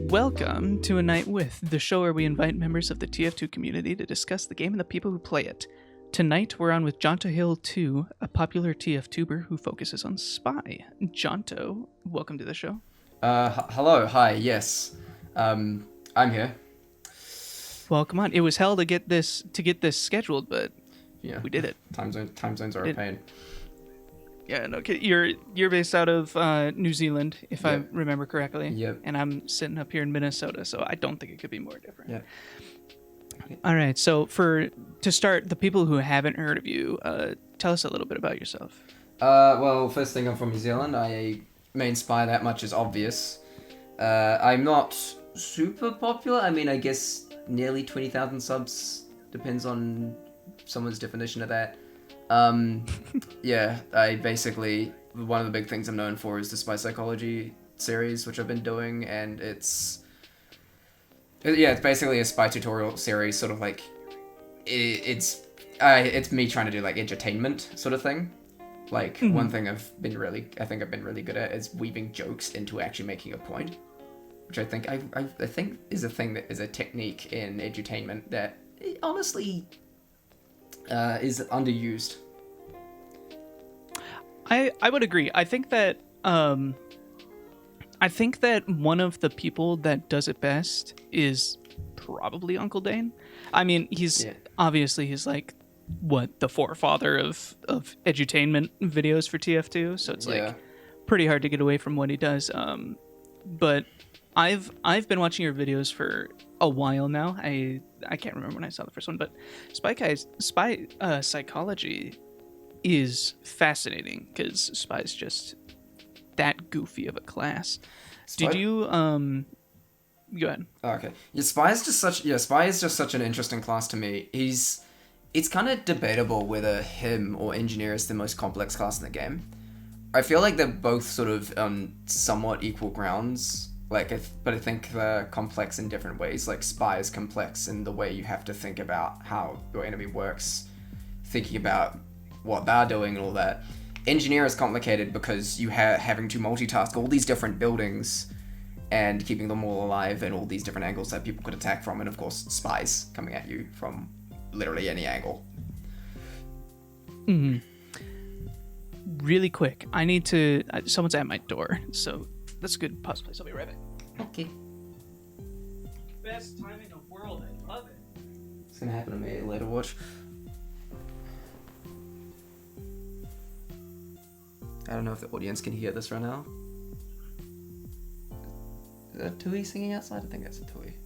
Welcome to A Night With, the show where we invite members of the TF2 community to discuss the game and the people who play it. Tonight, we're on with Jontohil2, a popular TF2ber who focuses on Spy. Jonto, welcome to the show. Hello, hi, yes. I'm here. Well, come on. It was hell to get this scheduled, but Yeah, we did it. Time zones are a pain. Yeah, no, you're based out of New Zealand, if I remember correctly. Yep. And I'm sitting up here in Minnesota, so I don't think it could be more different. Yeah. All right, so to start, the people who haven't heard of you, tell us a little bit about yourself. Well, first thing, I'm from New Zealand. I main Spy, that much is obvious. I'm not super popular. I mean, I guess nearly 20,000 subs. Depends on someone's definition of that. Yeah, I basically, one of the big things I'm known for is the Spy Psychology series, which I've been doing, and it's basically a spy tutorial series, sort of like, it's me trying to do like edutainment sort of thing. Like, one thing I think I've been really good at is weaving jokes into actually making a point, which I think is a thing that is a technique in edutainment that honestly is underused. I would agree. I think that one of the people that does it best is probably Uncle Dane. I mean, he's like the forefather of edutainment videos for TF2, so it's like pretty hard to get away from what he does. But I've been watching your videos for a while now. I can't remember when I saw the first one, but Spy Psychology is fascinating because Spy is just that goofy of a class. Did you go ahead? Oh, okay. Yeah, Spy is just such an interesting class to me. It's kind of debatable whether him or Engineer is the most complex class in the game. I feel like they're both sort of on somewhat equal grounds. But I think they're complex in different ways. Like, Spy is complex in the way you have to think about how your enemy works, thinking about what they're doing and all that. Engineer is complicated because you having to multitask all these different buildings and keeping them all alive and all these different angles that people could attack from, and of course spies coming at you from literally any angle. Really quick, I need to someone's at my door, so that's a good pause place. I'll be right back. Okay. Best time in the world. I love it. It's gonna happen to me later, watch. I don't know if the audience can hear this right now. Is that Tui singing outside? I think that's a Tui.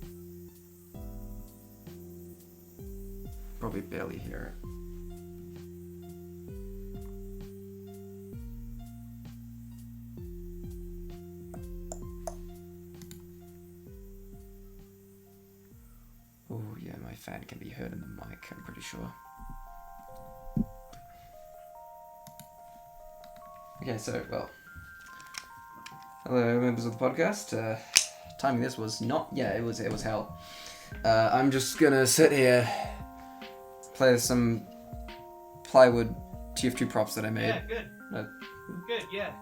Probably barely hear it. Oh yeah, my fan can be heard in the mic, I'm pretty sure. Okay, so, well, hello members of the podcast. Timing this was it was hell. I'm just gonna sit here, play some plywood TF2 props that I made. Yeah, good. Good, yeah.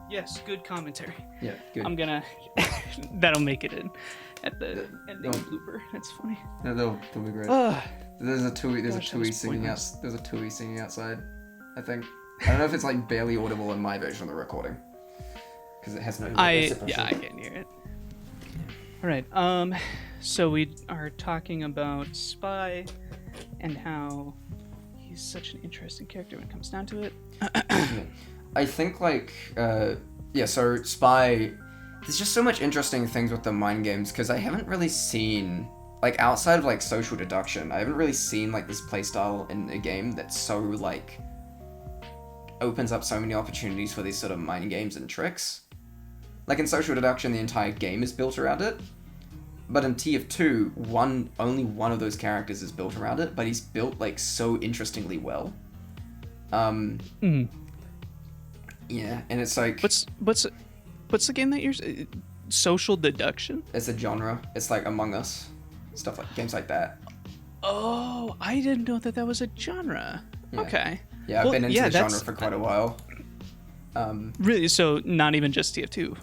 Yes, good commentary. Yeah, good. I'm gonna, that'll make it in at the ending blooper. That's funny. No, that'll be great. There's a Tui singing outside, I think. I don't know if it's like barely audible in my version of the recording, because it has no. I can hear it. All right. So we are talking about Spy and how he's such an interesting character when it comes down to it. I think so Spy. There's just so much interesting things with the mind games because I haven't really seen, like, outside of like social deduction, I haven't really seen like this playstyle in a game that's so like opens up so many opportunities for these sort of mind games and tricks. Like in social deduction, the entire game is built around it, but in TF2, only one of those characters is built around it, but he's built like so interestingly well. Yeah, and it's like What's the game that you're social deduction? It's a genre. It's like Among Us, stuff like games like that. Oh, I didn't know that was a genre. Yeah. Okay. Yeah, I've been into the genre for quite a while. Really? So not even just TF2?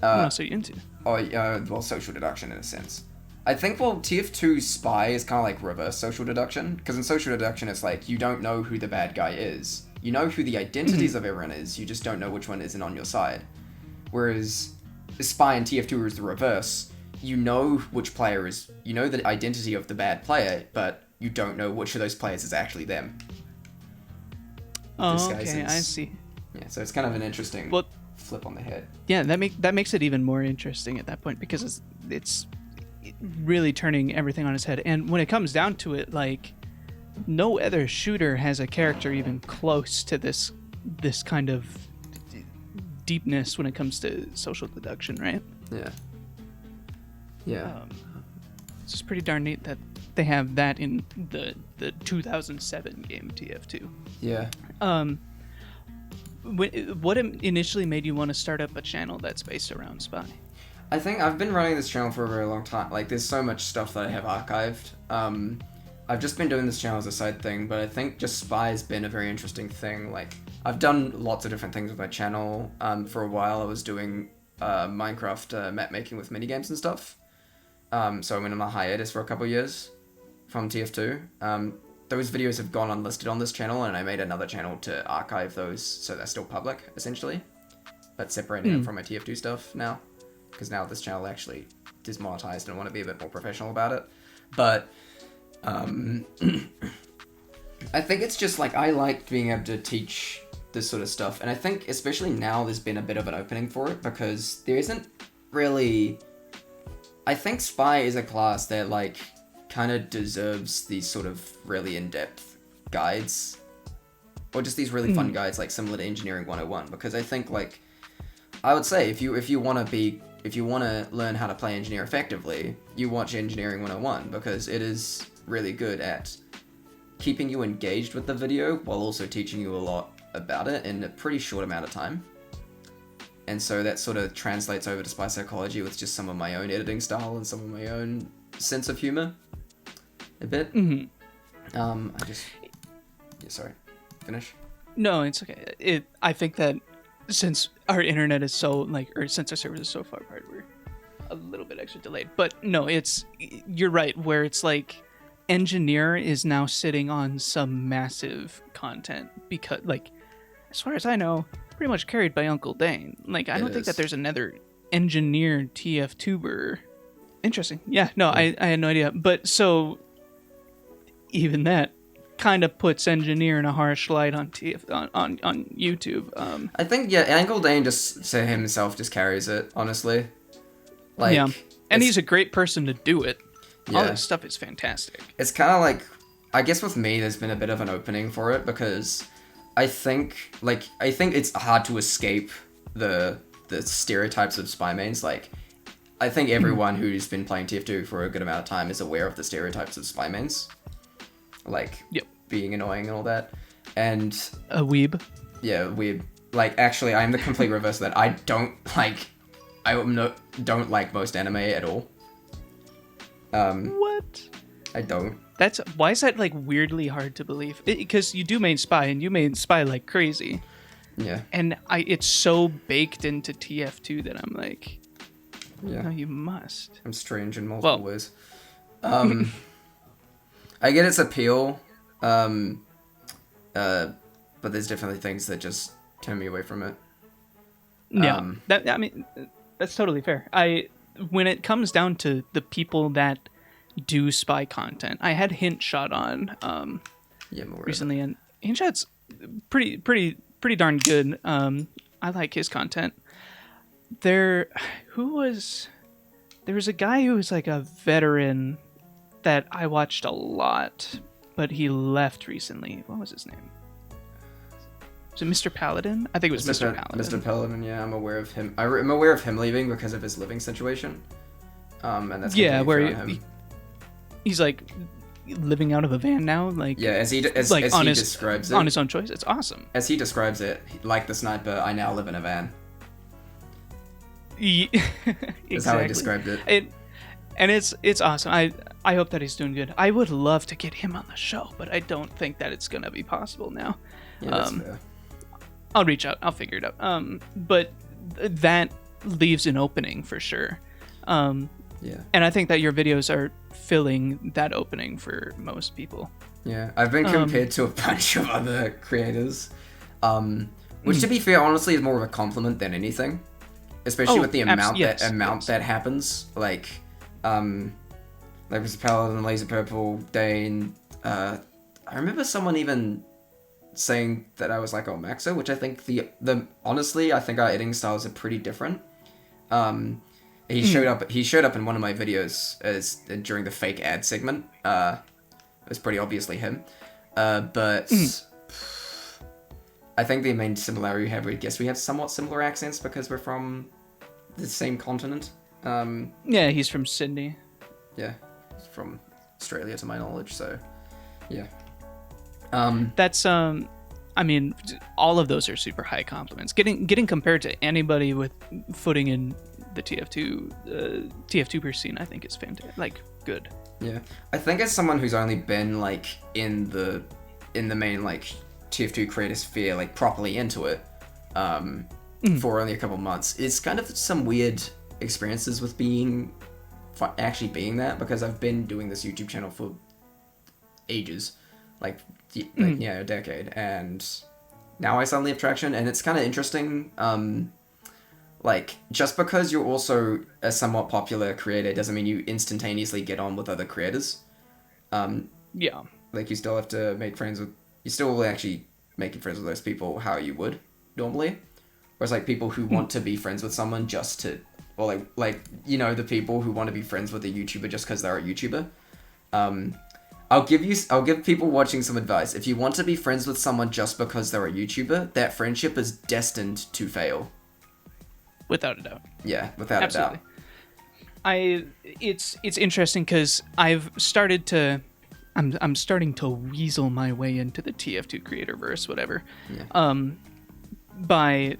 What else are you into? Well, social deduction in a sense. I think, well, TF2 Spy is kind of like reverse social deduction, because in social deduction it's like, you don't know who the bad guy is. You know who the identities of everyone is, you just don't know which one isn't on your side. Whereas Spy in TF2 is the reverse. You know which player is, you know the identity of the bad player, but you don't know which of those players is actually them. Oh, okay, I see. Yeah, so it's kind of an interesting flip on the head. Yeah, that makes it even more interesting at that point, because it's really turning everything on its head. And when it comes down to it, like, no other shooter has a character even close to this kind of deepness when it comes to social deduction, right? Yeah. It's just pretty darn neat that they have that in the 2007 game TF2. Yeah. What initially made you want to start up a channel that's based around Spy? I think I've been running this channel for a very long time. Like, there's so much stuff that I have archived. I've just been doing this channel as a side thing, but I think just Spy has been a very interesting thing. Like, I've done lots of different things with my channel. For a while, I was doing Minecraft map making with minigames and stuff. So I went on a hiatus for a couple of years from TF2. Those videos have gone unlisted on this channel, and I made another channel to archive those so they're still public, essentially. But separating them from my TF2 stuff now. Because now this channel actually is monetized and I want to be a bit more professional about it. But I think it's just like, I like being able to teach this sort of stuff. And I think especially now there's been a bit of an opening for it, because there isn't really... I think Spy is a class that like kind of deserves these sort of really in-depth guides. Or just these really fun guides, like similar to Engineering 101. Because I think, like, I would say if you want to learn how to play engineer effectively, you watch Engineering 101, because it is really good at keeping you engaged with the video while also teaching you a lot about it in a pretty short amount of time. And so that sort of translates over to Spy Psychology with just some of my own editing style and some of my own sense of humor a bit. Sorry, finish? No, it's okay. I think that since our internet is so, like, or since our servers are so far apart, we're a little bit extra delayed. But no, you're right, where it's like Engineer is now sitting on some massive content, because, like, as far as I know, pretty much carried by Uncle Dane. Like, I don't think that there's another Engineer TF-tuber. Interesting. Yeah, no, I had no idea. But so even that kind of puts Engineer in a harsh light on on YouTube. I think, yeah, Uncle Dane just to himself just carries it, honestly. Like, yeah, and he's a great person to do it. All this stuff is fantastic. It's kind of like, I guess with me, there's been a bit of an opening for it, because I think it's hard to escape the stereotypes of spy mains. Like, I think everyone who's been playing TF2 for a good amount of time is aware of the stereotypes of spy mains. Like, being annoying and all that. And a weeb. Yeah, weeb. Like, actually, I'm the complete reverse of that. I don't like most anime at all. What? I don't. Why is that, like, weirdly hard to believe? Because you do main Spy, and you main Spy like crazy. Yeah. And it's so baked into TF2 that I'm like, yeah, no, you must. I'm strange in multiple ways. I get its appeal, but there's definitely things that just turn me away from it. Yeah, that's totally fair. When it comes down to the people that do spy content, I had Hint Shot on recently, and Hint Shot's pretty darn good. I like his content. There was a guy who was like a veteran that I watched a lot, but he left recently. What was his name? Was it Mr. Paladin? I think it was Mr. Paladin. Mr. Paladin, yeah, I'm aware of him. I'm aware of him leaving because of his living situation. And that's where he's like living out of a van now, like as he describes it, on his own choice. It's awesome. As he describes it, like the sniper, I now live in a van. Exactly. That's how he described it. And it's awesome. I hope that he's doing good. I would love to get him on the show, but I don't think that it's gonna be possible now. Yeah, that's fair. I'll reach out. I'll figure it out. But that leaves an opening for sure. Um, Yeah. and I think that your videos are filling that opening for most people. Yeah, I've been compared to a bunch of other creators, which, to be fair, honestly, is more of a compliment than anything, especially with the amount that happens. Like Mr. Paladin, Laser Purple, Dane. I remember someone even saying that I was like Maxo, which I think honestly, I think our editing styles are pretty different. He showed up in one of my videos as during the fake ad segment. It's pretty obviously him. But I think the main similarity we have, I guess we have somewhat similar accents because we're from the same continent. Yeah, he's from Sydney. Yeah, he's from Australia to my knowledge, so yeah. That's I mean, all of those are super high compliments. Getting compared to anybody with footing in the TF2 scene, I think is fantastic. Like, good. Yeah, I think as someone who's only been like in the main like TF2 creator sphere, like properly into it, for only a couple months, it's kind of some weird experiences with actually being that, because I've been doing this YouTube channel for ages, like a decade, and now I suddenly have traction, and it's kind of interesting. Like, just because you're also a somewhat popular creator doesn't mean you instantaneously get on with other creators. Yeah. Like, you still have to make friends with... You're still actually making friends with those people how you would normally. Whereas, like, people who want to be friends with someone just to... Or, like the people who want to be friends with a YouTuber just because they're a YouTuber. I'll give people watching some advice. If you want to be friends with someone just because they're a YouTuber, that friendship is destined to fail. Without a doubt. Yeah, without a doubt. It's interesting because I'm starting to weasel my way into the TF2 creatorverse, whatever. Yeah. By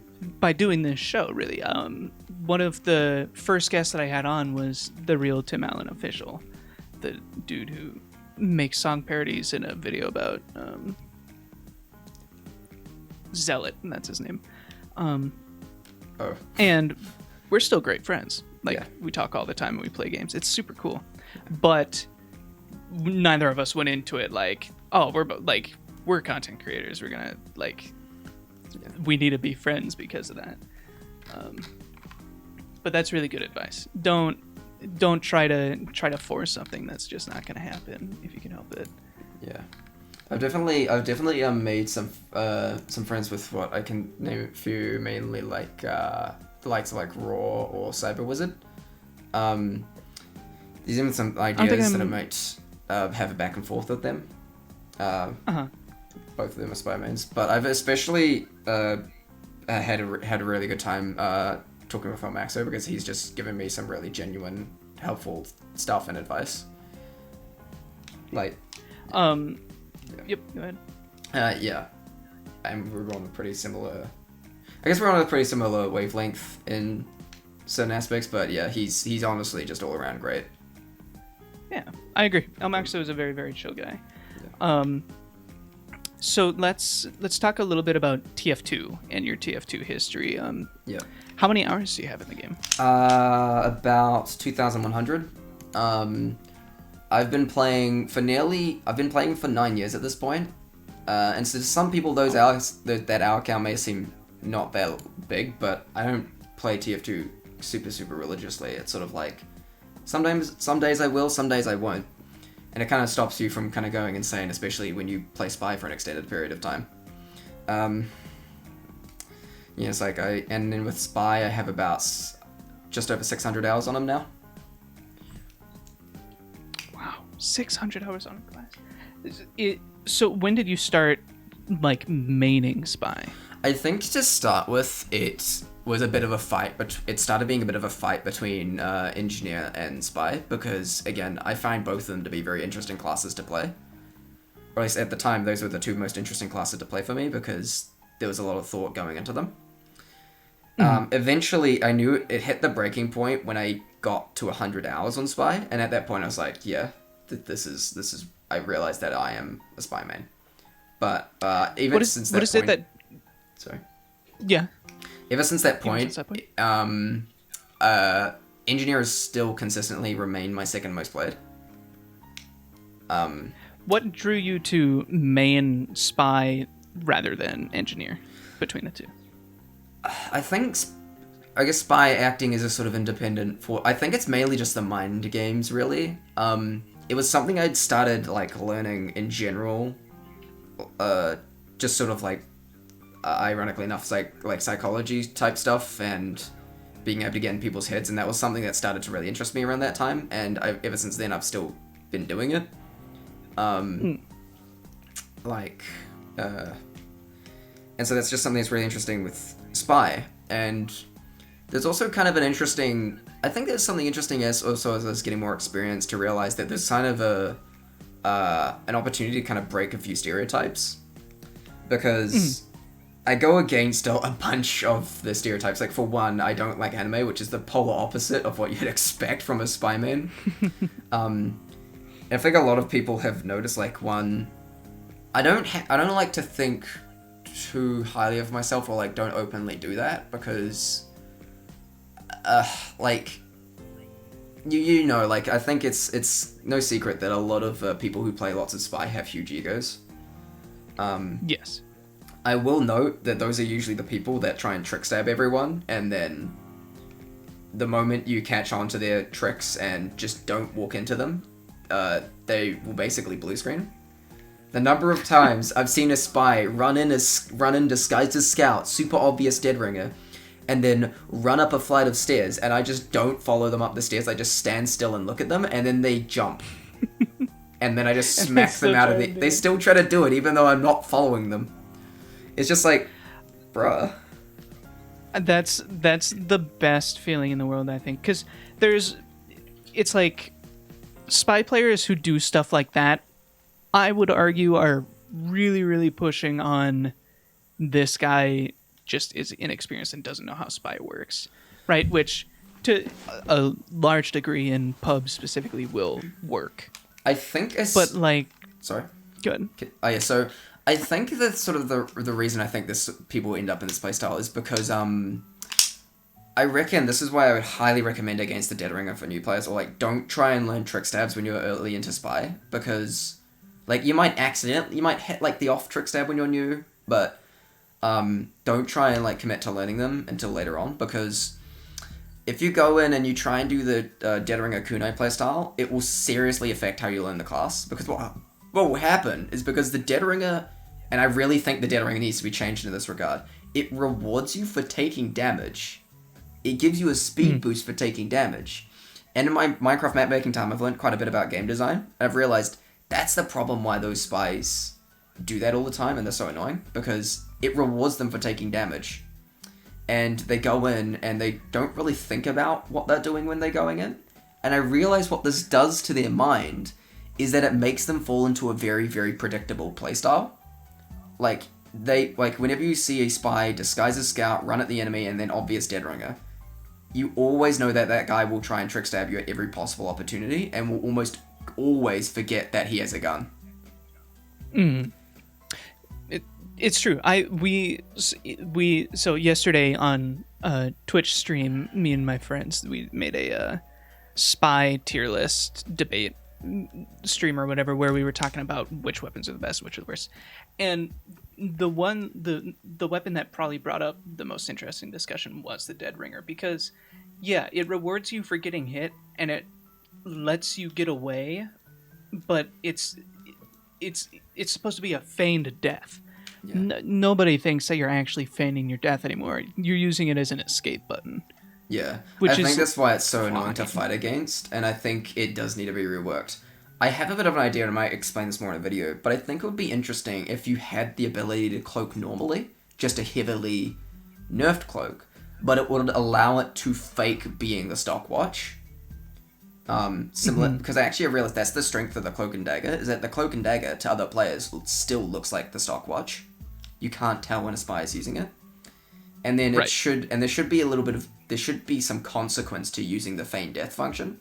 doing this show, really. One of the first guests that I had on was the real Tim Allen official, the dude who makes song parodies in a video about Zealot, and that's his name. And we're still great friends. Like, we talk all the time and we play games. It's super cool. But neither of us went into it like, oh, we're content creators. We're gonna we need to be friends because of that. But that's really good advice. Don't try to force something that's just not gonna happen if you can help it. Yeah. I've definitely made some friends with what I can name a few, mainly like the likes of like Raw or Cyber Wizard. There's even some ideas that I might have a back and forth with them. Both of them are spy mains, but I've especially had a really good time talking with Maxo, because he's just given me some really genuine, helpful stuff and advice. Like, Yep, go ahead. Yeah. And we're on a pretty similar... I guess we're on a pretty similar wavelength in certain aspects, but yeah, he's honestly just all around great. Yeah, I agree. Maxo is a very, very chill guy. Yeah. So let's talk a little bit about TF2 and your TF2 history. Yeah. How many hours do you have in the game? About 2,100. I've been playing for 9 years at this point. And so to some people, that hour count may seem not that big, but I don't play TF2 super religiously. It's sort of like, some days I will, some days I won't. And it kind of stops you from kind of going insane, especially when you play Spy for an extended period of time. Yeah, it's like and then with Spy, I have about just over 600 hours on him now. 600 hours on a class. So when did you start like maining Spy? I think to start with, it was a bit of a fight, but it started being a bit of a fight between Engineer and Spy, because again, I find both of them to be very interesting classes to play. Or at least at the time, those were the two most interesting classes to play for me, because there was a lot of thought going into them. Eventually, I knew it hit the breaking point when I got to 100 hours on Spy, and at that point I was like, yeah, this is I realized that I am a Spy main. But since that point... Sorry. Yeah. Ever since that point, Engineer has still consistently remained my second most played. What drew you to main spy rather than engineer between the two? I guess spy acting is a sort of independent for. I think it's mainly just the mind games, really. It was something I'd started like learning in general, just sort of like, ironically enough, like psychology type stuff and being able to get in people's heads, and that was something that started to really interest me around that time. And ever since then, I've still been doing it. And so that's just something that's really interesting with spy. And there's also kind of I think there's something interesting as I was getting more experience to realize that there's kind of an opportunity to kind of break a few stereotypes, because I go against a bunch of the stereotypes. Like, for one, I don't like anime, which is the polar opposite of what you'd expect from a spy man. I think a lot of people have noticed, like, one, I don't like to think too highly of myself, or like don't openly do that, because like you know, like, I think it's no secret that a lot of people who play lots of spy have huge egos. Yes. I will note that those are usually the people that try and trick stab everyone, and then the moment you catch on to their tricks and just don't walk into them, they will basically blue screen. The number of times I've seen a spy run in disguised as scout, super obvious dead ringer, and then run up a flight of stairs, and I just don't follow them up the stairs. I just stand still and look at them, and then they jump. And then I just smack them out of it. They still try to do it, even though I'm not following them. It's just like, bruh. That's the best feeling in the world, I think, because it's like spy players who do stuff like that, I would argue, are really, really pushing on this guy just is inexperienced and doesn't know how spy works, right? Which, to a large degree in pubs specifically, will work. I think it's... But, like... Sorry? Good. Oh, yeah, so I think that sort of the reason I think people end up in this playstyle is because, I reckon this is why I would highly recommend against the Dead Ringer for new players, or, like, don't try and learn trick stabs when you're early into spy, because, like, you might hit, like, the off trick stab when you're new, but don't try and, like, commit to learning them until later on, because if you go in and you try and do the Dead Ringer Kunai playstyle, it will seriously affect how you learn the class, because what will happen is, because the Dead Ringer, and I really think the Dead Ringer needs to be changed in this regard, it rewards you for taking damage. It gives you a speed boost for taking damage. And in my Minecraft mapmaking time, I've learned quite a bit about game design, and I've realized that's the problem why those spies do that all the time, and they're so annoying, because it rewards them for taking damage. And they go in, and they don't really think about what they're doing when they're going in. And I realize what this does to their mind is that it makes them fall into a very, very predictable playstyle. Like, whenever you see a spy disguise as scout, run at the enemy, and then obvious Dead Ringer, you always know that that guy will try and trick stab you at every possible opportunity, and will almost always forget that he has a gun. It's true. So yesterday on a Twitch stream, me and my friends, we made a spy tier list debate stream or whatever, where we were talking about which weapons are the best, which are the worst. And the weapon that probably brought up the most interesting discussion was the Dead Ringer, because yeah, it rewards you for getting hit and it lets you get away, but it's supposed to be a feigned death. Yeah. Nobody thinks that you're actually feigning your death anymore. You're using it as an escape button. Yeah, I think that's why it's so annoying to fight against, and I think it does need to be reworked. I have a bit of an idea, and I might explain this more in a video, but I think it would be interesting if you had the ability to cloak normally, just a heavily nerfed cloak, but it would allow it to fake being the stock watch. Similar, because I realized that's the strength of the Cloak and Dagger, is that the Cloak and Dagger to other players still looks like the stock watch. You can't tell when a spy is using it. And then there should be some consequence to using the feign death function.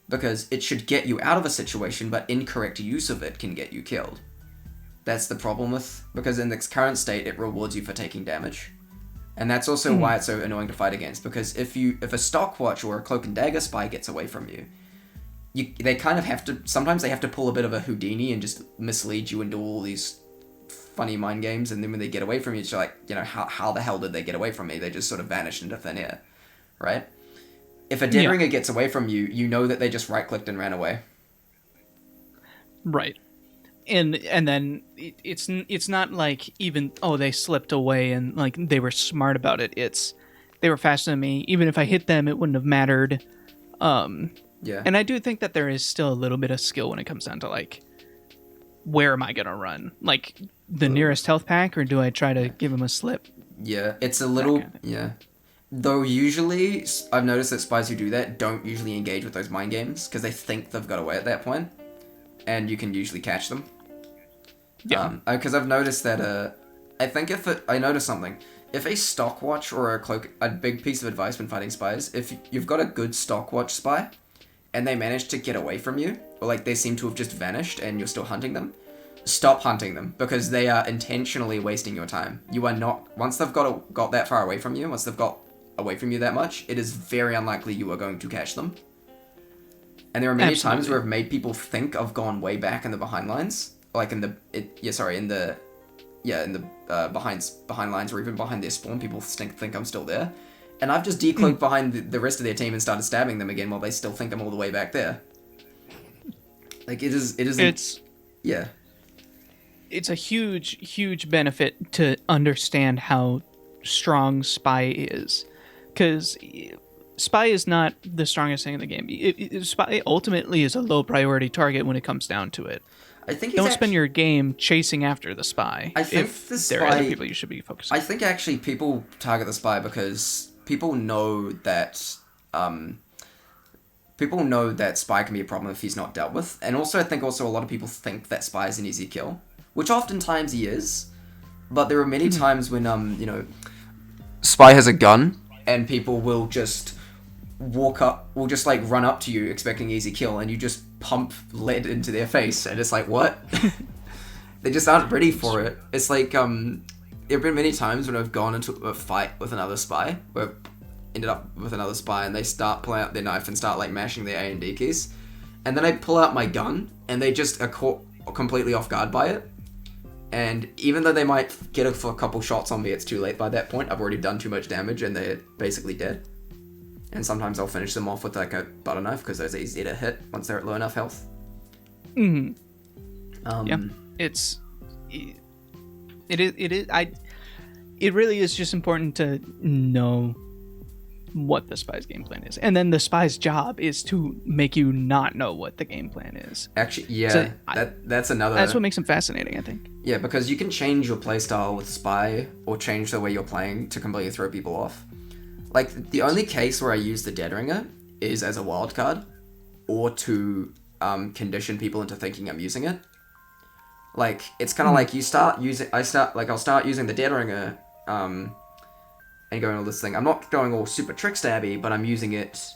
Because it should get you out of a situation, but incorrect use of it can get you killed. That's the problem because in its current state, it rewards you for taking damage. And that's also why it's so annoying to fight against, because if a stockwatch or a cloak and dagger spy gets away from you, they kind of have to, sometimes they have to pull a bit of a Houdini and just mislead you into all these funny mind games, and then when they get away from you, it's like, how the hell did they get away from me? They just sort of vanished into thin air, right? If a dead ringer gets away from you, you know that they just right-clicked and ran away. Right. And then it's not like even, they slipped away and like they were smart about it. It's they were faster than me. Even if I hit them, it wouldn't have mattered. Yeah. And I do think that there is still a little bit of skill when it comes down to like, where am I gonna run? Like the nearest health pack, or do I try to give him a slip? Yeah, it's a little Though usually I've noticed that spies who do that don't usually engage with those mind games because they think they've got away at that point, and you can usually catch them. Yeah. Because I've noticed that. I think I noticed something. If a stockwatch or a cloak, a big piece of advice when fighting spies, if you've got a good stockwatch spy, and they manage to get away from you, or like they seem to have just vanished and you're still hunting them, stop hunting them, because they are intentionally wasting your time. You are not, once they've got that far away from you, once they've got away from you that much, it is very unlikely you are going to catch them. And there are many times where I've made people think I've gone way back in the behind lines, like behind lines, or even behind their spawn. People think I'm still there, and I've just decloaked behind the rest of their team and started stabbing them again while they still think I'm all the way back there. Like it's a huge benefit to understand how strong spy is, because spy is not the strongest thing in the game. Spy ultimately is a low priority target when it comes down to it. I think don't spend your game chasing after the spy. I think there are other people you should be focusing. I think actually people target the spy because people know that spy can be a problem if he's not dealt with, and also I think a lot of people think that spy is an easy kill, which oftentimes he is, but there are many times when spy has a gun and people will just run up to you expecting easy kill, and you just pump lead into their face, and it's like, what? They just aren't ready for it. It's like there have been many times when I've gone into a fight with another spy, where I've ended up with another spy, and they start pulling out their knife and start like mashing their A and D keys, and then I pull out my gun and they just are caught completely off guard by it. And even though they might get a couple shots on me, it's too late by that point. I've already done too much damage and they're basically dead. And sometimes I'll finish them off with like a butter knife, because those are easy to hit once they're at low enough health. Yeah, it really is just important to know what the spy's game plan is, and then the spy's job is to make you not know what the game plan is. Actually, yeah, so that's what makes him fascinating, I think. Yeah, because you can change your playstyle with spy, or change the way you're playing to completely throw people off. Like, the only case where I use the Dead Ringer is as a wild card, or to condition people into thinking I'm using it. Like, it's kind of like I'll start using the Dead Ringer, and going all this thing. I'm not going all super trick stabby, but I'm using it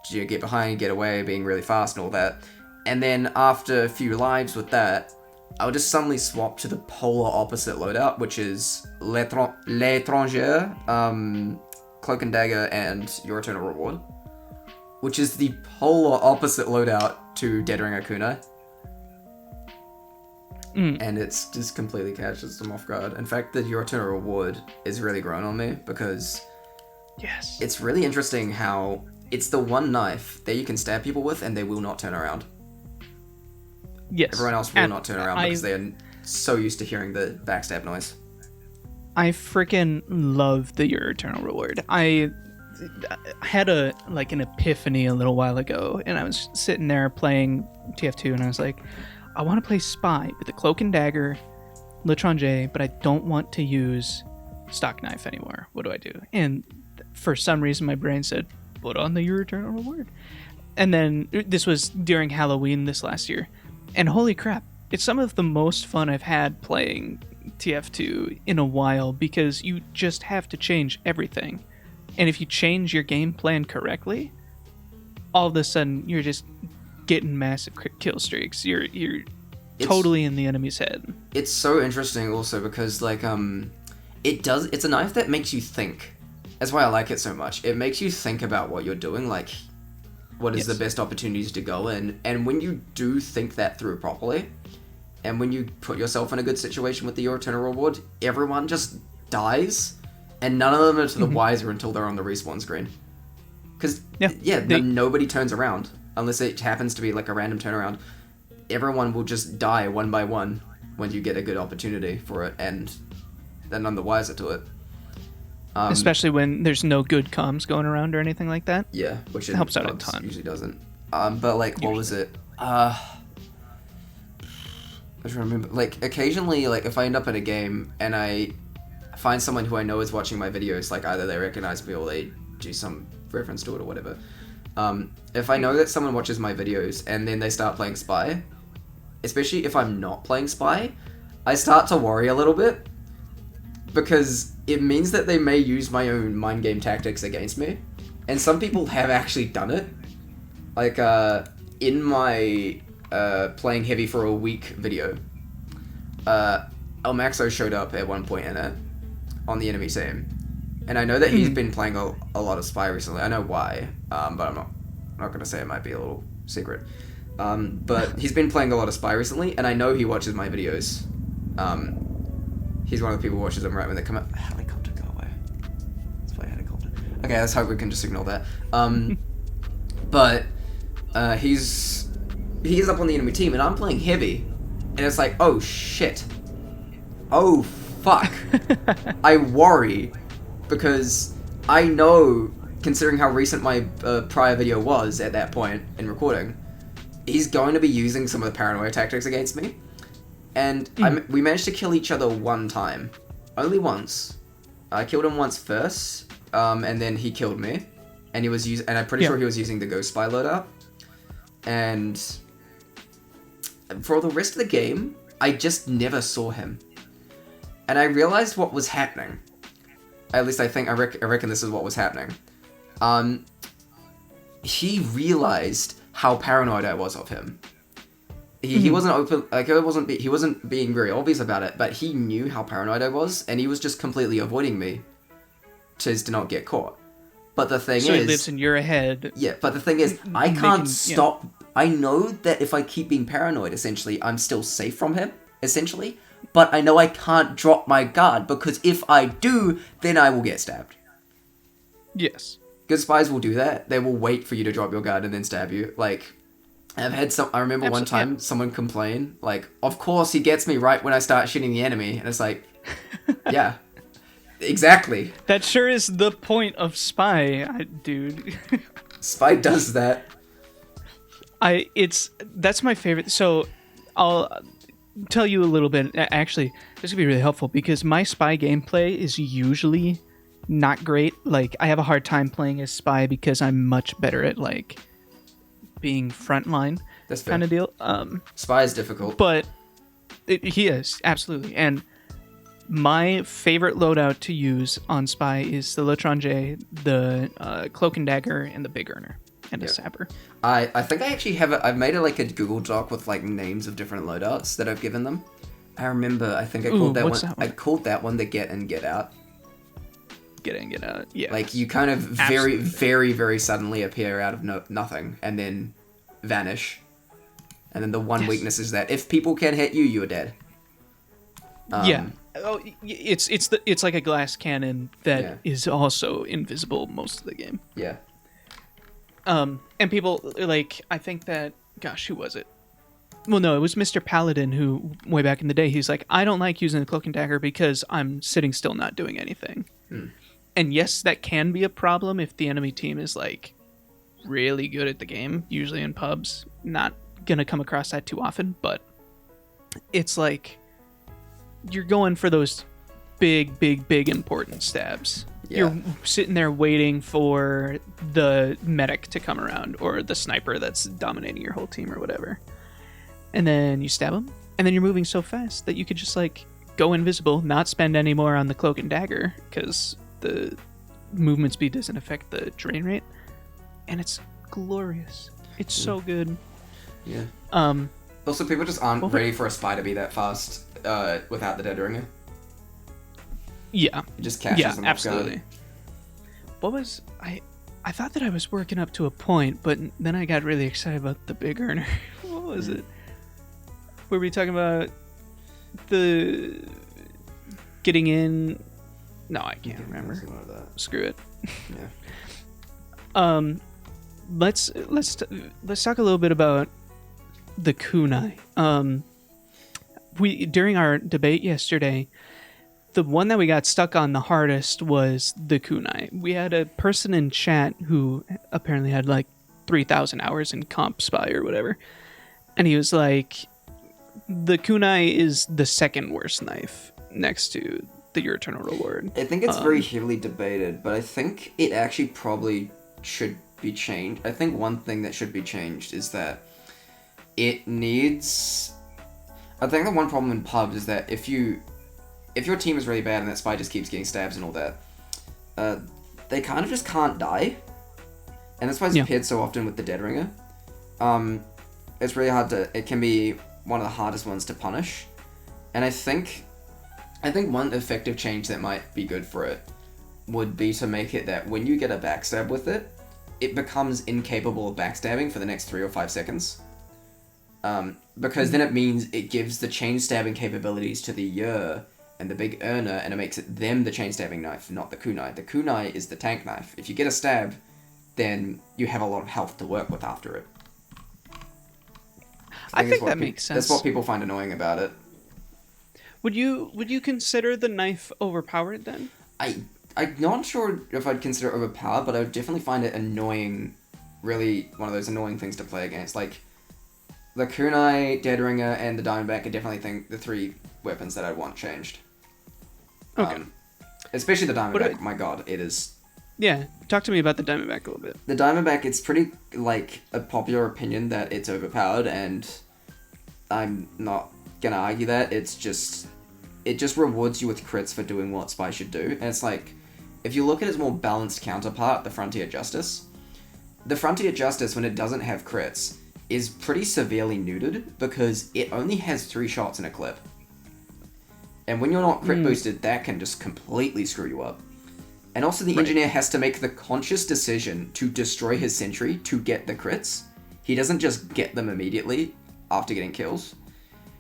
to get behind, get away, being really fast and all that. And then after a few lives with that, I'll just suddenly swap to the polar opposite loadout, which is L'Étranger, Cloak and Dagger, and Your Eternal Reward, which is the polar opposite loadout to Dead Ringer Kunai. And it's just completely catches them off guard. In fact, the Your Eternal Reward is really grown on me, because it's really interesting how it's the one knife that you can stab people with and they will not turn around. Yes. Everyone else will not turn around because they are so used to hearing the backstab noise. I freaking love the Your Eternal Reward. I had an epiphany a little while ago, and I was sitting there playing TF2, and I was like, I want to play Spy with the Cloak and Dagger, L'Étranger, but I don't want to use stock knife anymore. What do I do? And for some reason, my brain said, put on the Your Eternal Reward. And then this was during Halloween this last year. And holy crap, it's some of the most fun I've had playing TF2 in a while, because you just have to change everything. And if you change your game plan correctly, all of a sudden you're just getting massive kill streaks. You're totally in the enemy's head. It's so interesting also because It's a knife that makes you think. That's why I like it so much. It makes you think about what you're doing, like what is the best opportunities to go in, and when you do think that through properly, and when you put yourself in a good situation with the Your Eternal Reward, everyone just dies, and none of them are to the wiser until they're on the respawn screen. Because nobody turns around unless it happens to be like a random turnaround. Everyone will just die one by one when you get a good opportunity for it, and they're none the wiser to it. Especially when there's no good comms going around or anything like that. Yeah, which it helps out a ton. Usually doesn't. But like, what was it? I don't remember. Like, occasionally, like if I end up in a game and I find someone who I know is watching my videos, like either they recognize me or they do some reference to it or whatever. If I know that someone watches my videos and then they start playing Spy, especially if I'm not playing Spy, I start to worry a little bit, because it means that they may use my own mind game tactics against me. And some people have actually done it. Like, in my playing heavy for a week video, El Maxo showed up at one point in it on the enemy team. And I know that he's been playing a lot of Spy recently. I know why, but I'm not going to say, it might be a little secret. But he's been playing a lot of Spy recently, and I know he watches my videos. He's one of the people who watches them right when they come out. Helicopter, go away. Let's play helicopter. Okay, let's hope we can just ignore that. But he's up on the enemy team, and I'm playing heavy, and it's like, oh shit. Oh fuck. I worry, because I know, considering how recent my prior video was at that point in recording, he's going to be using some of the paranoia tactics against me. And we managed to kill each other one time. Only once. I killed him once first, and then he killed me. And and I'm pretty sure he was using the Ghost Spy loadout. And for the rest of the game, I just never saw him. And I realized what was happening. At least I reckon this is what was happening. He realized how paranoid I was of him. He wasn't open, like he wasn't being very obvious about it, but he knew how paranoid I was, and he was just completely avoiding me to not get caught. But the thing is, he lives in your head. Yeah, but the thing is, I can't stop. I know that if I keep being paranoid, essentially, I'm still safe from him, essentially. But I know I can't drop my guard, because if I do, then I will get stabbed. Yes. Good spies will do that. They will wait for you to drop your guard and then stab you. Like, I remember one time someone complain, like, of course he gets me right when I start shooting the enemy. And it's like, yeah, exactly. That sure is the point of Spy, dude. Spy does that. That's my favorite. So I'll tell you a little bit. Actually, this could be really helpful, because my Spy gameplay is usually not great. Like, I have a hard time playing as Spy because I'm much better at, like, being frontline kind of deal. Spy is difficult, but he is, absolutely. And my favorite loadout to use on Spy is the L'Étranger, the Cloak and Dagger, and the Big Earner, and a Sapper. I think I actually have I've made a Google Doc with like names of different loadouts that I've given them. I remember, I think I called that one. I called that one the Get In, Get Out. Get in, get out. Yeah. Like, you kind of very, very, very suddenly appear out of nothing and then vanish. And then the one weakness is that if people can hit you, you are dead. Yeah. Oh, it's like a glass cannon that is also invisible most of the game. Yeah. And people, like, I think that, gosh, who was it? Well, no, it was Mr. Paladin who, way back in the day, he's like, I don't like using the Cloak and Dagger because I'm sitting still not doing anything. And yes, that can be a problem if the enemy team is, like, really good at the game, usually in pubs. Not gonna come across that too often, but it's like, you're going for those big important stabs. Yeah. You're sitting there waiting for the medic to come around, or the sniper that's dominating your whole team or whatever. And then you stab him, and then you're moving so fast that you could just, like, go invisible, not spend any more on the Cloak and Dagger, because the movement speed doesn't affect the drain rate, and it's glorious. It's so good. Yeah. Also, people just aren't ready for a Spy to be that fast without the dead ringer. Yeah. It just catches Yeah, them absolutely. off What was I thought that I was working up to a point, but then I got really excited about the big earner. What was it? Were we talking about the getting in? No, I can't remember. That. Screw it. Yeah. Let's talk a little bit about the kunai. We during our debate yesterday, the one that we got stuck on the hardest was the kunai. We had a person in chat who apparently had like 3,000 hours in comp spy or whatever, and he was like, the kunai is the second worst knife next to the Your Eternal Reward. I think it's very heavily debated, but I think it actually probably should be changed. I think one thing that should be changed is that it needs... I think the one problem in pubs is that if your team is really bad and that spy just keeps getting stabs and all that, they kind of just can't die. And that's why it's paired so often with the Dead Ringer. It's really hard to... It can be one of the hardest ones to punish. And I think one effective change that might be good for it would be to make it that when you get a backstab with it, it becomes incapable of backstabbing for the next 3 or 5 seconds. Because then it means it gives the chain stabbing capabilities to the Yer and the big earner, and it makes it them the chain stabbing knife, not the kunai. The kunai is the tank knife. If you get a stab, then you have a lot of health to work with after it. I think that makes sense. That's what people find annoying about it. Would you consider the knife overpowered then? I'm not sure if I'd consider it overpowered, but I would definitely find it annoying. Really, one of those annoying things to play against. Like, the kunai, Dead Ringer, and the Diamondback are definitely the 3 weapons that I'd want changed. Okay. Especially the Diamondback. My god, it is... Yeah, talk to me about the Diamondback a little bit. The Diamondback, it's pretty, like, a popular opinion that it's overpowered, and I'm not gonna argue that. It just rewards you with crits for doing what Spy should do. And it's like, if you look at its more balanced counterpart, the Frontier Justice, when it doesn't have crits, is pretty severely neutered because it only has 3 shots in a clip. And when you're not crit boosted, that can just completely screw you up. And also the engineer has to make the conscious decision to destroy his sentry to get the crits. He doesn't just get them immediately after getting kills.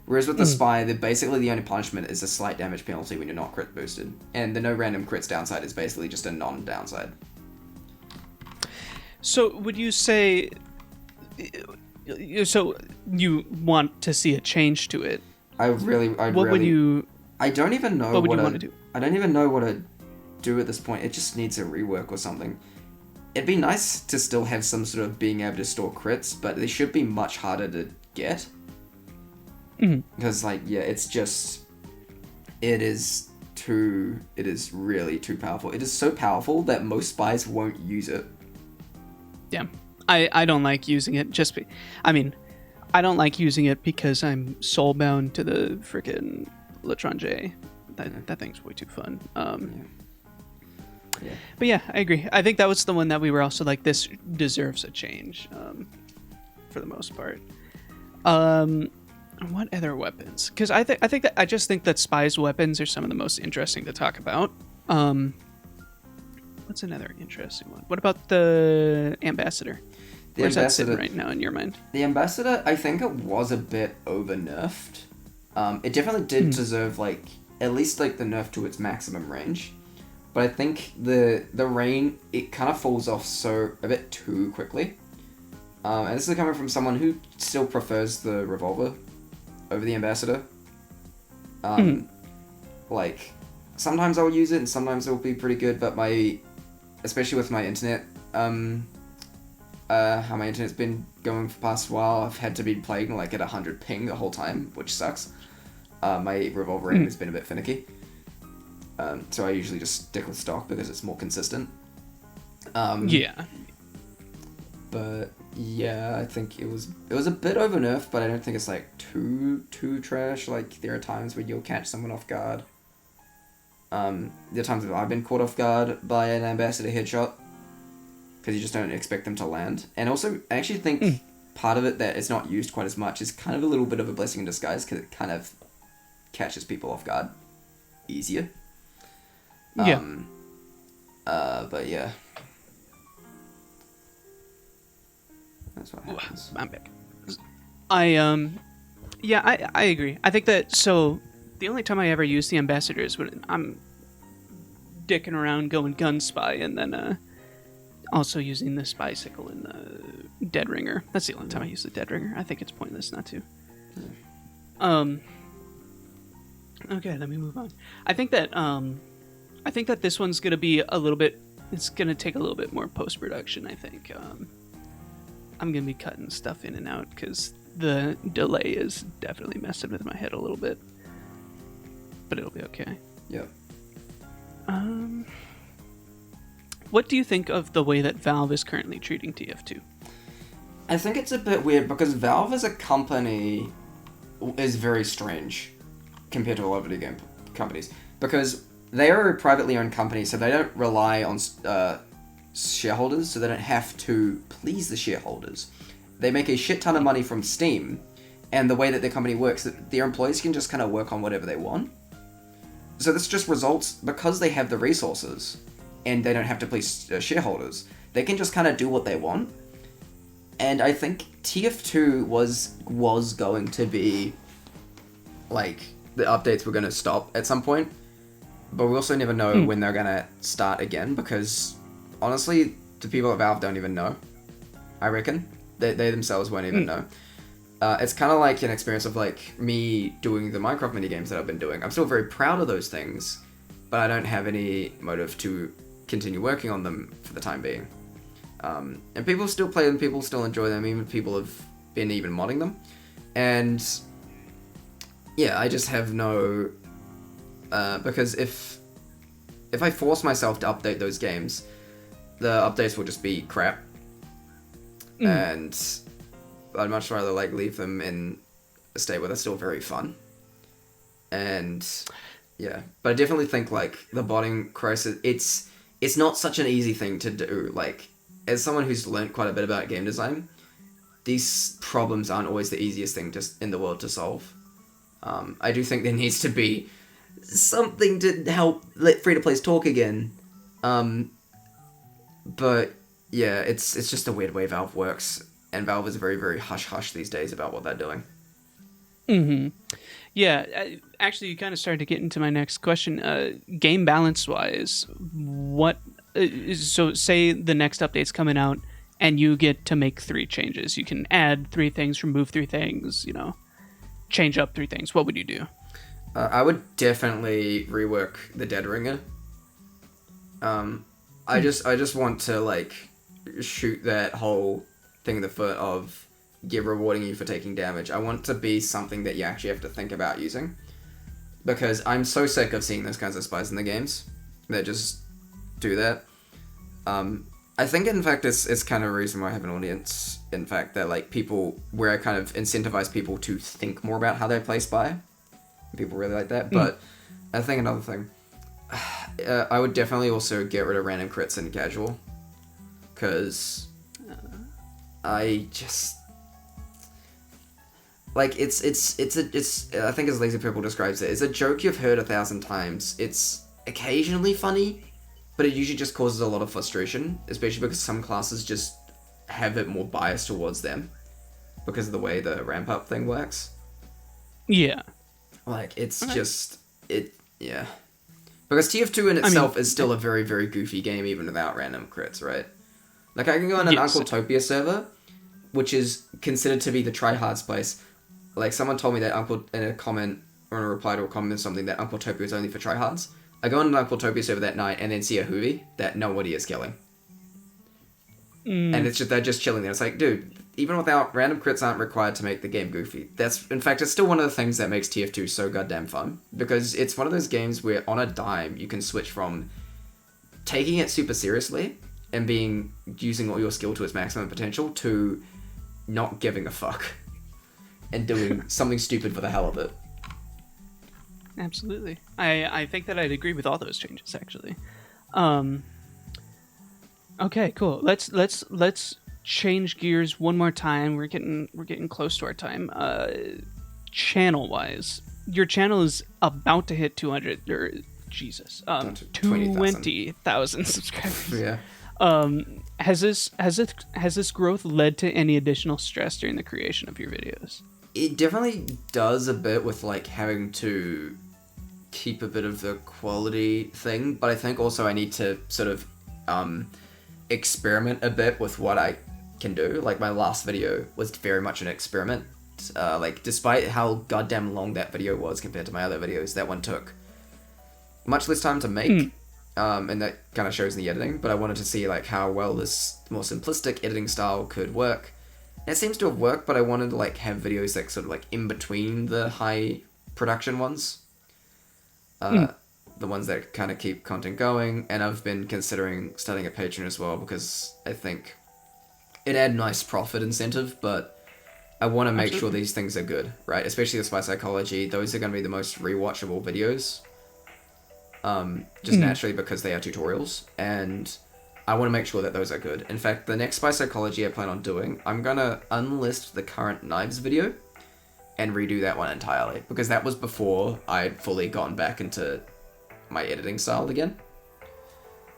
Whereas with the spy, basically the only punishment is a slight damage penalty when you're not crit boosted. And the no random crits downside is basically just a non-downside. So would you say... So you want to see a change to it? Would you... I don't even know what would you want to do. I don't even know what to do at this point. It just needs a rework or something. It'd be nice to still have some sort of being able to store crits, but they should be much harder to get. Because, like, yeah, it's just... It is really too powerful. It is so powerful that most spies won't use it. Yeah. I don't like using it I don't like using it because I'm soulbound to the freaking L'Étranger. That thing's way too fun. Yeah. But yeah, I agree. I think that was the one that we were also like, this deserves a change, for the most part. What other weapons? Because I just think that spies' weapons are some of the most interesting to talk about. What's another interesting one? What about the Ambassador? Where's that sitting right now in your mind? The Ambassador, I think it was a bit over-nerfed. It definitely did deserve, like, at least, like, the nerf to its maximum range. But I think the rain, it kind of falls off a bit too quickly. And this is coming from someone who still prefers the Revolver over the Ambassador. Like, sometimes I'll use it and sometimes it'll be pretty good, but especially with my internet, how my internet's been going for the past while, I've had to be playing like at 100 ping the whole time, which sucks. My Revolver aim has been a bit finicky. So I usually just stick with stock because it's more consistent. Yeah. But yeah, I think it was a bit over nerfed, but I don't think it's like too trash. Like, there are times where you'll catch someone off guard. There are times that I've been caught off guard by an Ambassador headshot because you just don't expect them to land. And also, I actually think part of it that it's not used quite as much is kind of a little bit of a blessing in disguise because it kind of catches people off guard easier. Yeah. But yeah. That's what happens. I'm back. I agree. I think that the only time I ever use the ambassador is when I'm dicking around going gun spy, and then also using this bicycle in the Dead Ringer. That's the only time I use the Dead Ringer. I think it's pointless not to. Okay, let me move on. I think that this one's gonna be a little bit. It's gonna take a little bit more post production. I think. I'm gonna be cutting stuff in and out because the delay is definitely messing with my head a little bit. But it'll be okay. Yep. What do you think of the way that Valve is currently treating TF2? I think it's a bit weird because Valve as a company is very strange compared to a lot of video game companies, because they are a privately owned company, so they don't rely on shareholders, so they don't have to please the shareholders. They make a shit ton of money from Steam, and the way that their company works, that their employees can just kind of work on whatever they want. So this just results, because they have the resources and they don't have to please shareholders, they can just kind of do what they want. And I think TF2 was going to be, like, the updates were going to stop at some point, but we also never know when they're going to start again, because honestly, the people at Valve don't even know, I reckon. They themselves won't even know. It's kind of like an experience of, like, me doing the Minecraft minigames that I've been doing. I'm still very proud of those things, but I don't have any motive to continue working on them for the time being. And people still play them, people still enjoy them, even people have been even modding them. And yeah, I just have no... because if I force myself to update those games, the updates will just be crap. And I'd much rather, like, leave them in a state where they're still very fun. And yeah, but I definitely think, like, the botting crisis, it's not such an easy thing to do. Like, as someone who's learned quite a bit about game design, these problems aren't always the easiest thing just in the world to solve. I do think there needs to be something to help let free-to-plays talk again. But yeah, it's just a weird way Valve works, and Valve is very, very hush-hush these days about what they're doing. Yeah, actually, you kind of started to get into my next question. Game balance-wise, what... so say the next update's coming out, and you get to make 3 changes. You can add 3 things, remove 3 things, change up 3 things. What would you do? I would definitely rework the Dead Ringer. I just want to, like, shoot that whole thing in the foot of rewarding you for taking damage. I want to be something that you actually have to think about using, because I'm so sick of seeing those kinds of spies in the games that just do that. I think, in fact, it's kind of a reason why I have an audience, in fact, that, like, people, where I kind of incentivize people to think more about how they play spy. People really like that. But I think another thing, I would definitely also get rid of random crits in casual, because I just, like, it's I think as Lazy Purple describes it, it's a joke you've heard 1,000 times. It's occasionally funny, but it usually just causes a lot of frustration, especially because some classes just have it more biased towards them because of the way the ramp up thing works. Yeah. Like, it's just, yeah. Because TF2 in itself is still a very, very goofy game, even without random crits, right? Like, I can go on an Uncle Topia server, which is considered to be the tryhards place. Like, someone told me that in a comment, or in a reply to a comment or something, that Uncle Topia is only for tryhards. I go on an Uncle Topia server that night and then see a Hoovy that nobody is killing. And they're just chilling there. It's like, dude, even without random crits aren't required to make the game goofy. In fact, it's still one of the things that makes TF2 so goddamn fun, because it's one of those games where on a dime you can switch from taking it super seriously and using all your skill to its maximum potential to not giving a fuck and doing something stupid for the hell of it. Absolutely. I think that I'd agree with all those changes, actually. Okay, cool. Let's change gears one more time. We're getting close to our time. Channel wise, your channel is about to hit 200 or Jesus, Down to 20,000. 20,000 subscribers. Yeah. Has this growth led to any additional stress during the creation of your videos? It definitely does a bit with like having to keep a bit of the quality thing, but I think also I need to sort of experiment a bit with what I can do. Like my last video was very much an experiment. Like despite how goddamn long that video was compared to my other videos, that one took much less time to make. And that kind of shows in the editing, but I wanted to see like how well this more simplistic editing style could work. And it seems to have worked, but I wanted to like have videos that sort of like in between the high production ones. The ones that kind of keep content going, and I've been considering starting a Patreon as well because I think it add nice profit incentive, but I want to make sure these things are good, right? Especially the Spy Psychology, those are going to be the most rewatchable videos, just naturally because they are tutorials, and I want to make sure that those are good. In fact, the next Spy Psychology I plan on doing, I'm going to unlist the current knives video and redo that one entirely, because that was before I'd fully gone back into my editing style again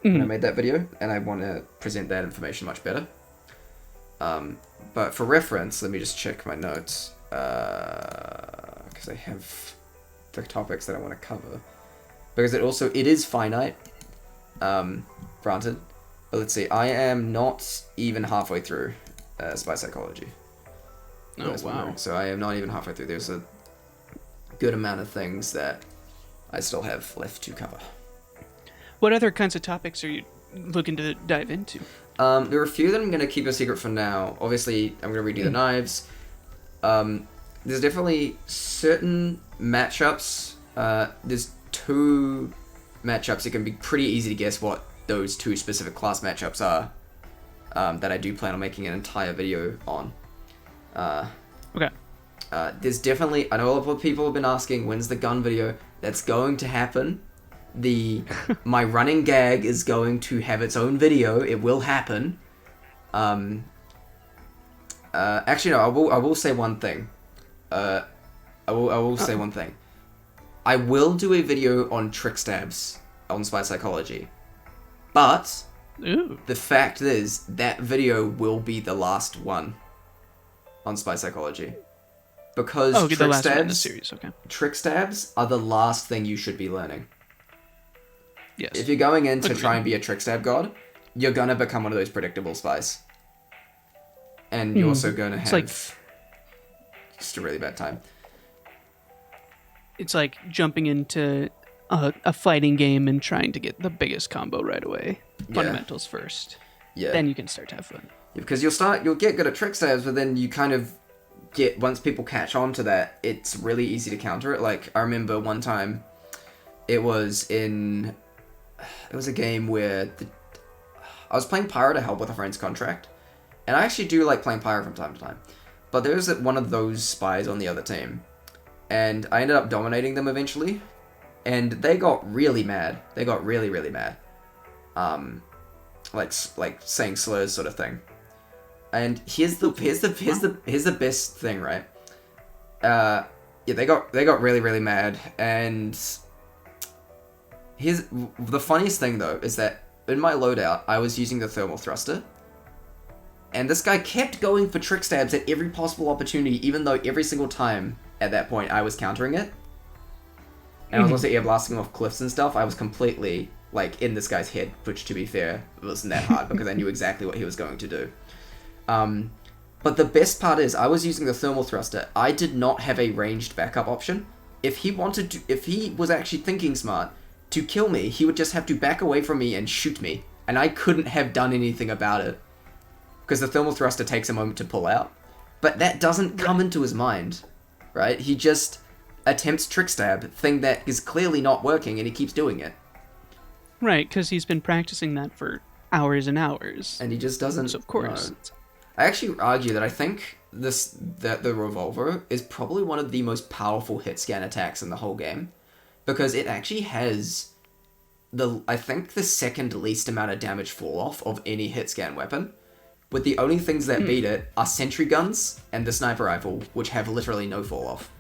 when I made that video, and I want to present that information much better. But for reference, let me just check my notes, because I have the topics that I want to cover, because it is finite, granted, but let's see, I am not even halfway through Spy Psychology. Oh, wow. So I am not even halfway through. There's a good amount of things that I still have left to cover. What other kinds of topics are you looking to dive into? There are a few that I'm going to keep a secret for now. Obviously, I'm going to redo the knives. There's definitely certain matchups. There's 2 matchups. It can be pretty easy to guess what those 2 specific class matchups are, that I do plan on making an entire video on. Okay. There's definitely, I know a lot of people have been asking, when's the gun video? That's going to happen. My running gag is going to have its own video. It will happen. Actually, no, I will say one thing. I will say one thing. I will do a video on trick stabs on Spy Psychology. But the fact is, that video will be the last one on Spy Psychology. Because trick stabs, in the series. Okay. Trick stabs are the last thing you should be learning. Yes. If you're going in to try and be a trick stab god, you're gonna become one of those predictable spies. And you're also gonna have just a really bad time. It's like jumping into a fighting game and trying to get the biggest combo right away. Fundamentals first. Yeah. Then you can start to have fun. Yeah, because you'll get good at trick stabs, but then you kind of once people catch on to that, it's really easy to counter it. Like, I remember one time, it was a game where I was playing Pyro to help with a friend's contract, and I actually do like playing Pyro from time to time, but there was one of those spies on the other team, and I ended up dominating them eventually, and they got really mad. They got really, really mad. Like saying slurs sort of thing. And here's the best thing, right? Yeah, they got really, really mad, and here's the funniest thing though, is that in my loadout I was using the thermal thruster, and this guy kept going for trick stabs at every possible opportunity, even though every single time at that point I was countering it. And I was also air blasting off cliffs and stuff. I was completely like in this guy's head, which to be fair, it wasn't that hard because I knew exactly what he was going to do. But the best part is I was using the thermal thruster. I did not have a ranged backup option. If he was actually thinking smart to kill me, he would just have to back away from me and shoot me. And I couldn't have done anything about it, because the thermal thruster takes a moment to pull out. But that doesn't come into his mind, right? He just attempts trick stab, thing that is clearly not working, and he keeps doing it. Right, because he's been practicing that for hours and hours. And he just doesn't. So of course. No. I actually argue that I think that the revolver is probably one of the most powerful hit scan attacks in the whole game, because it actually has I think the second least amount of damage fall off of any hit scan weapon, with the only things that beat it are sentry guns and the sniper rifle, which have literally no fall off.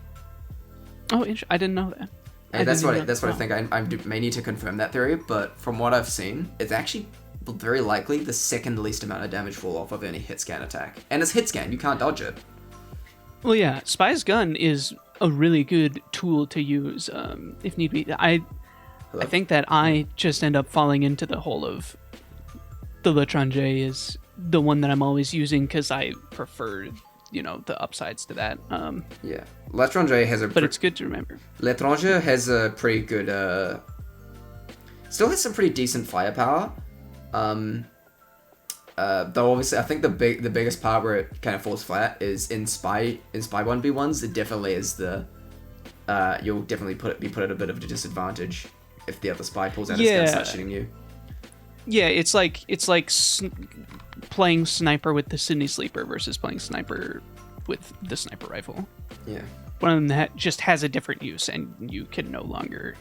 Oh, I didn't know that. And didn't even that's what I know. think. I may need to confirm that theory, but from what I've seen, it's actually very likely the second least amount of damage fall off of any hit scan attack. And it's hit scan, you can't dodge it. Well, yeah, Spy's gun is a really good tool to use if need be. I think that I just end up falling into the hole of the L'Étranger is the one that I'm always using because I prefer, the upsides to that. Yeah. L'Étranger has a... But it's good to remember. L'Étranger has a pretty good... still has some pretty decent firepower. Though obviously, I think the biggest part where it kind of falls flat is in Spy 1v1s. It definitely is the... you'll definitely be put at a bit of a disadvantage if the other spy pulls out his gun and starts shooting you. Yeah, it's like playing sniper with the Sydney Sleeper versus playing sniper with the sniper rifle. Yeah. One of them that just has a different use, and you can no longer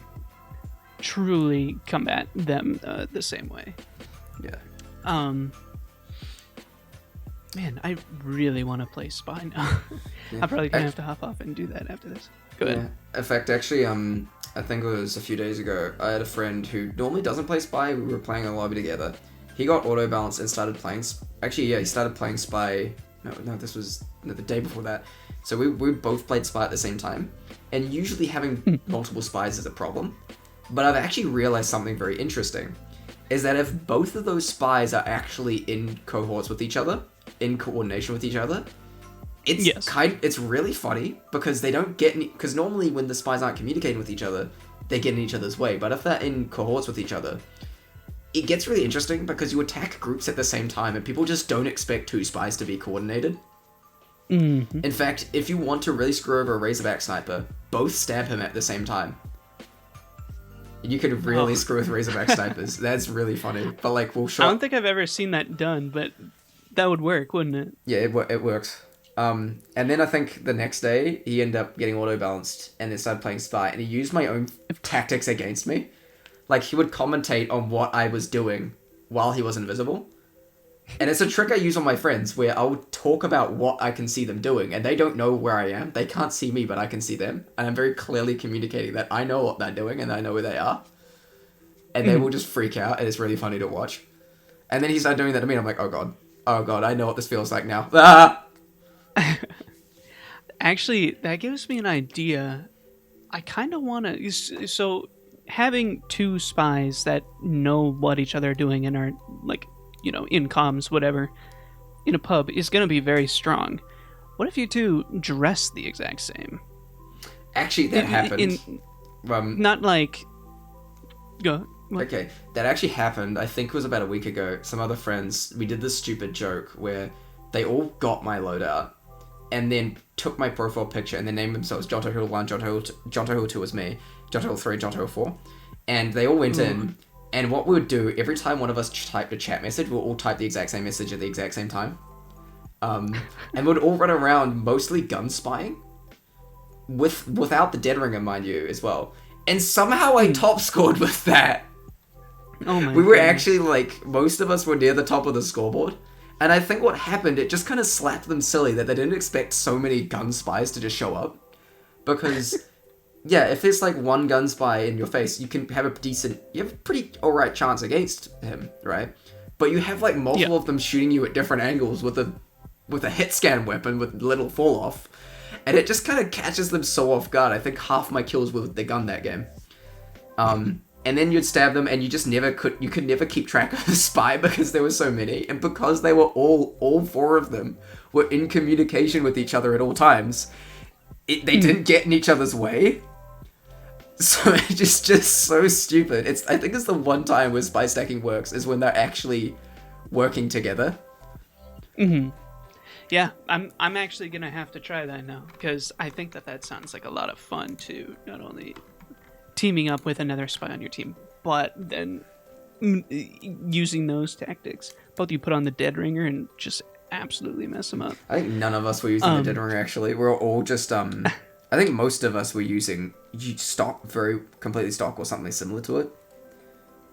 truly combat them the same way. Yeah. Man, I really want to play Spy now. Yeah. I'm probably gonna have to hop off and do that after this. Go ahead. Yeah. In fact, actually, I think it was a few days ago, I had a friend who normally doesn't play Spy. We were playing a lobby together. He got auto balance and started playing. He started playing Spy. No, this was the day before that. So we both played Spy at the same time. And usually having multiple spies is a problem. But I've actually realized something very interesting. Is that if both of those spies are actually in cohorts with each other, in coordination with each other, it's really funny because they don't get any, because normally when the spies aren't communicating with each other, they get in each other's way. But if they're in cohorts with each other, it gets really interesting because you attack groups at the same time and people just don't expect two spies to be coordinated. Mm-hmm. In fact, if you want to really screw over a Razorback sniper, both stab him at the same time. You could really screw with Razorback snipers. That's really funny. But like, we'll show. I don't think I've ever seen that done, but that would work, wouldn't it? Yeah, it works. And then I think the next day he ended up getting auto balanced and then started playing Spy, and he used my own tactics against me. Like, he would commentate on what I was doing while he was invisible. And it's a trick I use on my friends where I'll talk about what I can see them doing, and they don't know where I am. They can't see me, but I can see them. And I'm very clearly communicating that I know what they're doing and I know where they are. And they will just freak out, and it's really funny to watch. And then he started doing that to me, and I'm like, oh god, I know what this feels like now. Ah! Actually, that gives me an idea. I kind of want to... So, having two spies that know what each other are doing and are, like, in comms, whatever, in a pub is going to be very strong. What if you two dress the exact same? Actually, that happened. Not like... Go. What? Okay, that actually happened. I think it was about a week ago. Some other friends, we did this stupid joke where they all got my loadout and then took my profile picture and they named themselves Jontohil2 and Jontohil2 was me, Jontohil3, Jontohil4. And they all went in, and what we would do, every time one of us typed a chat message, we'll all type the exact same message at the exact same time. And we'd all run around mostly gun spying, without the dead ringer, mind you, as well. And somehow I top scored with that. Oh my we were goodness. actually, like, most of us were near the top of the scoreboard. And I think what happened, it just kind of slapped them silly that they didn't expect so many gun spies to just show up. Because, yeah, if there's like one gun spy in your face, you have a pretty alright chance against him, right? But you have like multiple of them shooting you at different angles with a hit scan weapon with little fall off. And it just kind of catches them so off guard. I think half my kills were with the gun that game. And then you'd stab them, and you could never keep track of the spy because there were so many, and because they were all four of them were in communication with each other at all times, they didn't get in each other's way. So it's just so stupid. I think it's the one time where spy stacking works is when they're actually working together. Mm-hmm. Yeah, I'm actually gonna have to try that now because I think that sounds like a lot of fun to not only teaming up with another spy on your team, but then using those tactics. Both you put on the dead ringer and just absolutely mess them up. I think none of us were using the dead ringer, actually. We're all just, I think most of us were using completely stock or something similar to it.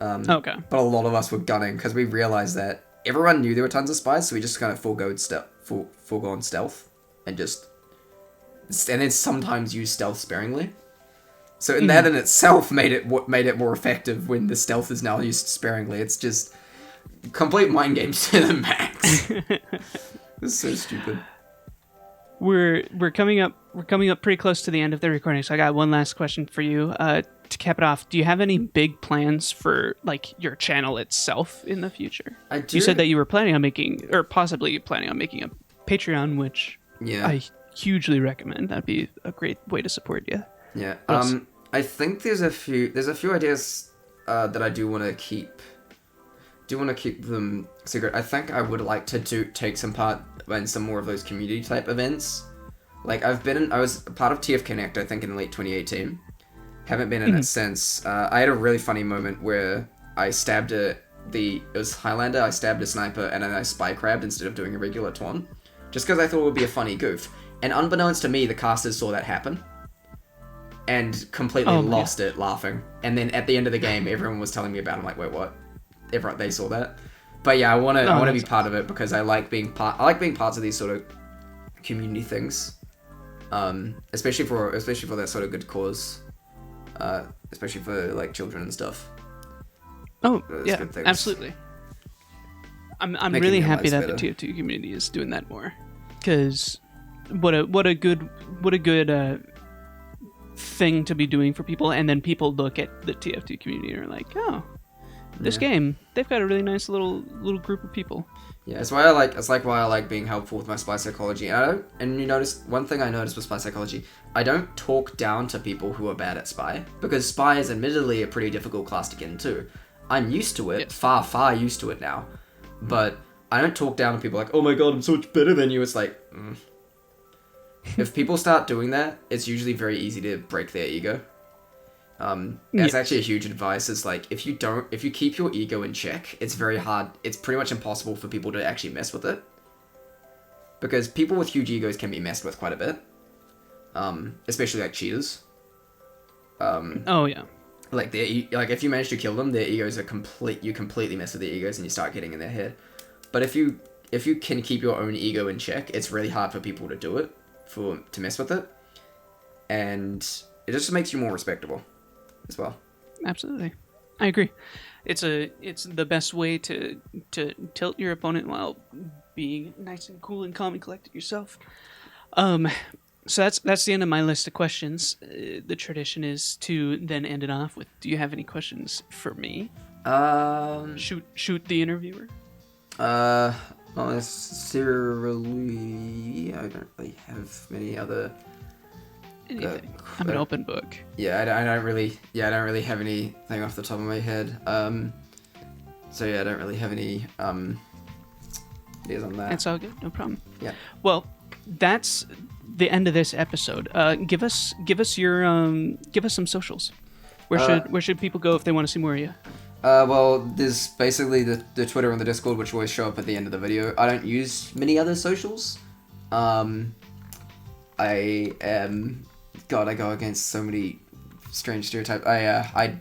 Okay. But a lot of us were gunning because we realized that everyone knew there were tons of spies, so we just kind of foregone stealth and then sometimes use stealth sparingly. So in that in itself made it more effective when the stealth is now used sparingly. It's just complete mind games to the max. It's so stupid. We're coming up pretty close to the end of the recording, so I got one last question for you. To cap it off, do you have any big plans for like your channel itself in the future? I do. You said that you were planning on making, or possibly planning on making, a Patreon, which I hugely recommend. That'd be a great way to support you. Yeah. I think there's a few ideas that I do want to keep. Them secret. I think I would like to take some part in some more of those community type events. Like I was part of TF Connect, I think, in late 2018. Haven't been in it since. I had a really funny moment where I stabbed it was Highlander. I stabbed a sniper and then I spy crabbed instead of doing a regular taunt, just because I thought it would be a funny goof. And unbeknownst to me, the casters saw that happen and completely lost it laughing. And then at the end of the game, everyone was telling me about it. I'm like, wait, what? They saw that. But yeah, I want to be part of it because I like being parts of these sort of community things, especially for that sort of good cause, especially for like children and stuff. Oh yeah, absolutely. I'm really happy that the TF2 community is doing that more, because what a good thing to be doing for people, and then people look at the TF2 community and are like, oh, this game, they've got a really nice little group of people. Yeah, it's why I like being helpful with my spy psychology. And you notice one thing I noticed with spy psychology, I don't talk down to people who are bad at spy, because spy is admittedly a pretty difficult class to get into. I'm used to it, far used to it now, but I don't talk down to people like, oh my god, I'm so much better than you. It's like, if people start doing that, it's usually very easy to break their ego. That's actually a huge advice, is like, if you keep your ego in check, it's very hard, it's pretty much impossible for people to actually mess with it. Because people with huge egos can be messed with quite a bit. Especially like cheaters. Like if you manage to kill them, their egos are you completely mess with their egos and you start getting in their head. But if you can keep your own ego in check, it's really hard for people to do it, to mess with it. And it just makes you more respectable as well. Absolutely. I agree. It's the best way to tilt your opponent while being nice and cool and calm and collected yourself. So that's the end of my list of questions. The tradition is to then end it off with, do you have any questions for me? Shoot the interviewer. Not necessarily. I don't really have many other. Anything. I'm an open book. Yeah, I don't really have anything off the top of my head. So yeah, I don't really have any ideas on that. It's all good, no problem. Yeah. Well, that's the end of this episode. Give us some socials. Where should people go if they want to see more of you? Well, there's basically the Twitter and the Discord, which always show up at the end of the video. I don't use many other socials. I go against so many strange stereotypes. I've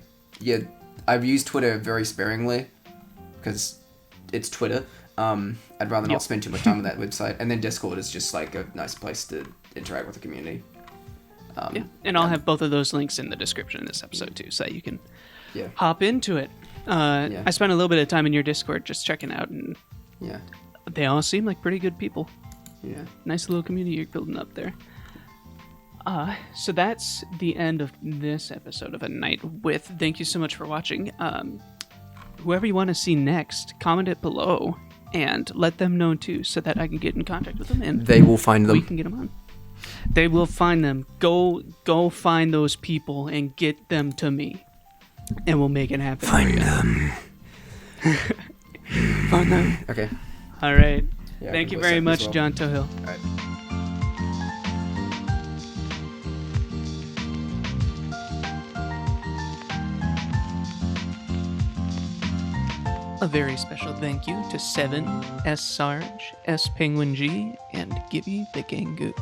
used Twitter very sparingly because it's Twitter. I'd rather not spend too much time on that website. And then Discord is just like a nice place to interact with the community. And I'll have both of those links in the description of this episode too, so that you can hop into it. I spent a little bit of time in your Discord just checking out, and they all seem like pretty good people. Yeah. Nice little community you're building up there. So that's the end of this episode of A Night With. Thank you so much for watching. Whoever you want to see next, comment it below and let them know too, so that I can get in contact with them and they will find them. We can get them on. They will find them. Go find those people and get them to me, and we'll make it happen. Find them. Find them. Okay. All right. Yeah, thank you very much, Jontohil. All right. A very special thank you to Seven, S Sarge, S Penguin G, and Gibby the Gangu.